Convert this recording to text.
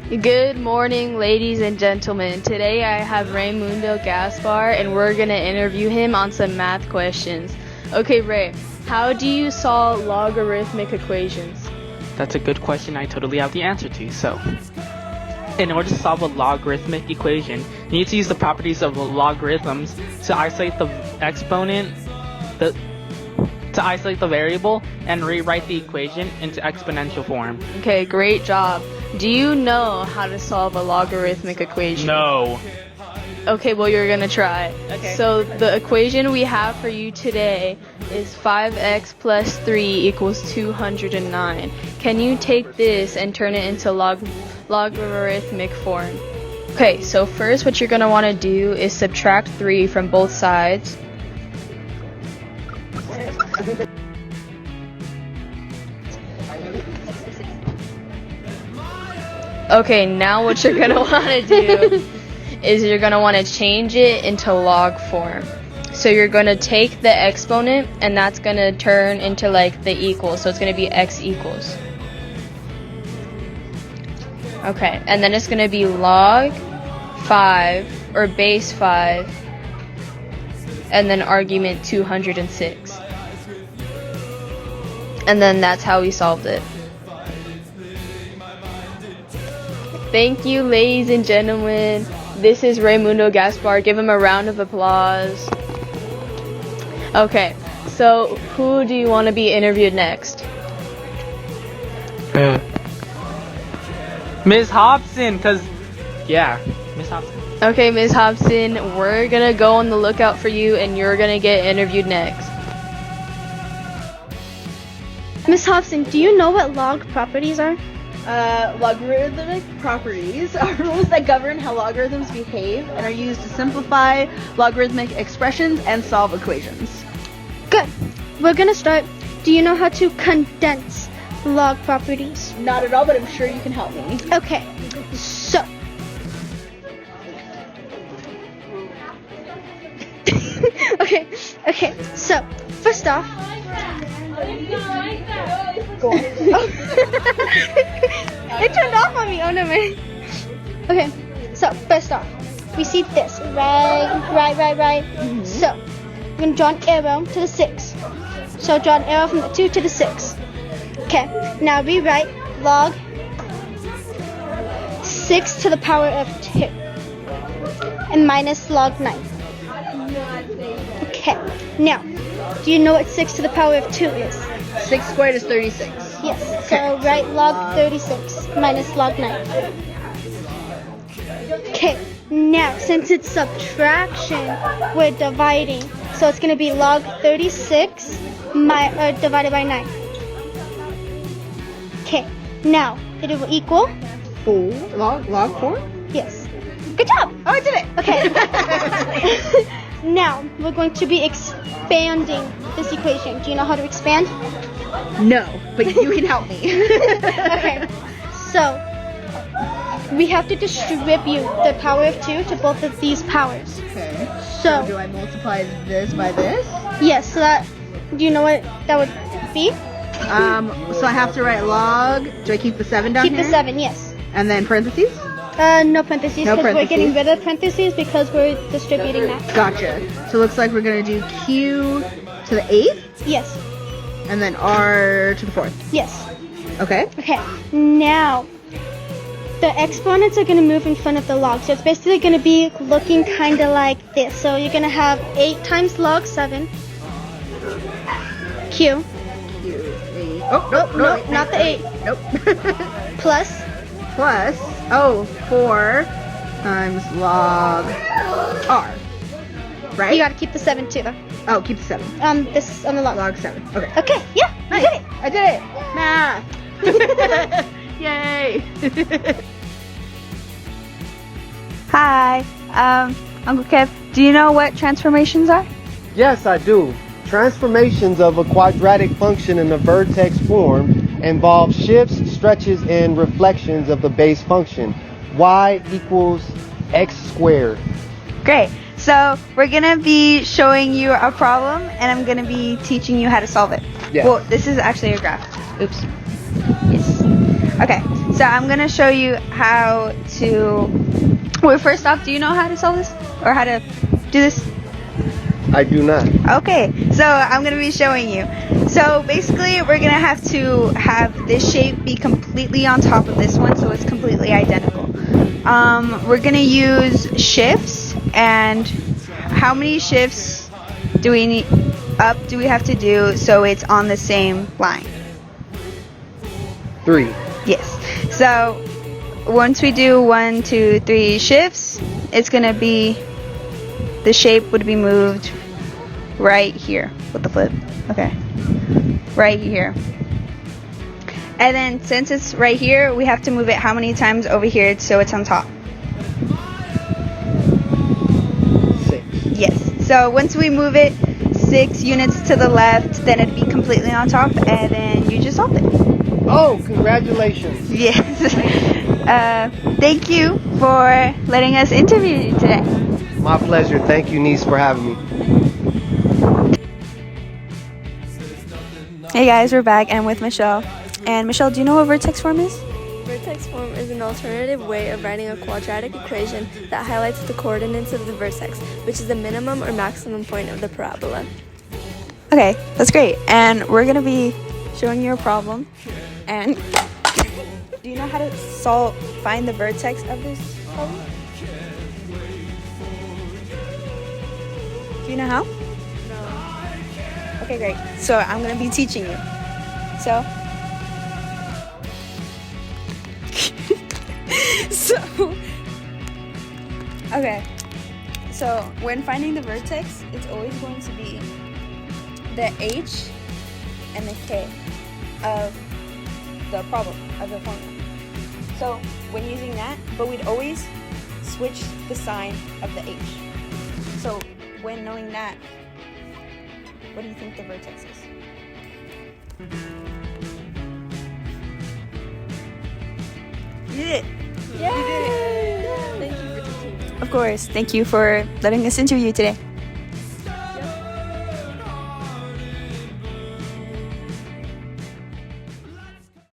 Good morning, ladies and gentlemen. Today I have Raymundo Gaspar, and we're going to interview him on some math questions. Okay, Ray, how do you solve logarithmic equations? That's a good question I totally have the answer to. So, in order to solve a logarithmic equation, you need to use the properties of logarithms to isolate the exponent, to isolate the variable, and rewrite the equation into exponential form. Okay, great job. Do you know how to solve a logarithmic equation? No. Okay, well, you're going to try. Okay. So the equation we have for you today is 5x plus 3 equals 209. Can you take this and turn it into logarithmic form? Okay, so first what you're going to want to do is subtract 3 from both sides. Okay, now what you're going to want to do is you're going to want to change it into log form. So you're going to take the exponent and that's going to turn into like the equal. So it's going to be x equals. Okay, and then it's going to be log 5 or base 5 and then argument 206. And then that's how we solved it. Thank you, ladies and gentlemen. This is Raymundo Gaspar. Give him a round of applause. Okay, so who do you want to be interviewed next? Ms. Hobson, Ms. Hobson. Okay, Ms. Hobson, we're going to go on the lookout for you and you're going to get interviewed next. Miss Hobson, do you know what log properties are? Logarithmic properties are rules that govern how logarithms behave and are used to simplify logarithmic expressions and solve equations. Good. We're gonna start. Do you know how to condense log properties? Not at all, but I'm sure you can help me. Okay. So. Okay. So, first off. Go on. It turned off on me. Oh no, man. Okay. So, first off, we see this. Right. So, we're going to draw an arrow to the 6. So, draw an arrow from the 2 to the 6. Okay. Now, rewrite log 6 to the power of 2. And minus log 9. Okay. Now, do you know what 6 to the power of 2 is? 6 squared is 36. Yes. So, write log 36 minus log 9. Okay. Now, since it's subtraction, we're dividing. So it's going to be log 36 divided by 9. Okay. Now, it will equal? 4. Log 4? Yes. Good job. Oh, I did it. Okay. Now, we're going to be expanding this equation. Do you know how to expand? No, but you can help me. Okay. So, we have to distribute the power of 2 to both of these powers. Okay. So, do I multiply this by this? yes, so that, do you know what that would be? So I have to write log. Do I keep the 7 down Keep here? the 7, yes. And then parentheses? No parentheses, No because we're getting parentheses. rid of parentheses because we're distributing that. Gotcha. So it looks like we're going to do Q to the 8th Yes, and then R to the 4th. yes. Okay. Okay, now, the exponents are going to move in front of the log. So it's basically going to be looking kind of like this. So you're going to have 8 times log 7. Q. Q, 8. Oh, nope, Nope, not the 8. Nope. Plus. Plus, 4 times log R. Right? You got to keep the 7 too, though. Oh, keep the 7. This on the log. Log 7. Okay. Okay, yeah, you did it. I did it. Math. Yay. Hi, Uncle Kev, do you know what transformations are? Yes, I do. Transformations of a quadratic function in the vertex form involve shifts, stretches, and reflections of the base function. Y equals x squared. Great. So we're going to be showing you a problem, and I'm going to be teaching you how to solve it. Yes. Well, this is actually a graph. Oops. Yes. Okay. So I'm gonna show you how to. Wait, first off, do you know how to solve this or how to do this? I do not. Okay, so I'm gonna be showing you. So basically, we're gonna have to have this shape be completely on top of this one, so it's completely identical. We're gonna use shifts, and how many shifts do we need? Up do we have to do so it's on the same line? 3. Yes. So once we do 1, 2, 3 shifts, it's gonna be the shape would be moved right here with the flip. Okay. Right here. And then since it's right here, we have to move it how many times over here so it's on top? 6. Yes. So once we move it 6 units to the left, then it'd be completely on top, and then you just solve it. Oh, congratulations. Yes. Thank you for letting us interview you today. My pleasure. Thank you, niece, for having me. Hey guys, we're back and with Michelle. And Michelle, do you know what vertex form is? Vertex form is an alternative way of writing a quadratic equation that highlights the coordinates of the vertex, which is the minimum or maximum point of the parabola. Okay, that's great. And we're gonna be showing you a problem. And do you know how to find the vertex of this problem? Do you know how? No. Okay, great. So I'm gonna be teaching you. So okay. So when finding the vertex, it's always going to be the H and the K of the problem, of the formula. So when using that, but we'd always switch the sign of the H. So when knowing that, what do you think the vertex is? You did it! Yay! Thank you for teaching me. Of course. Thank you for letting us interview you today.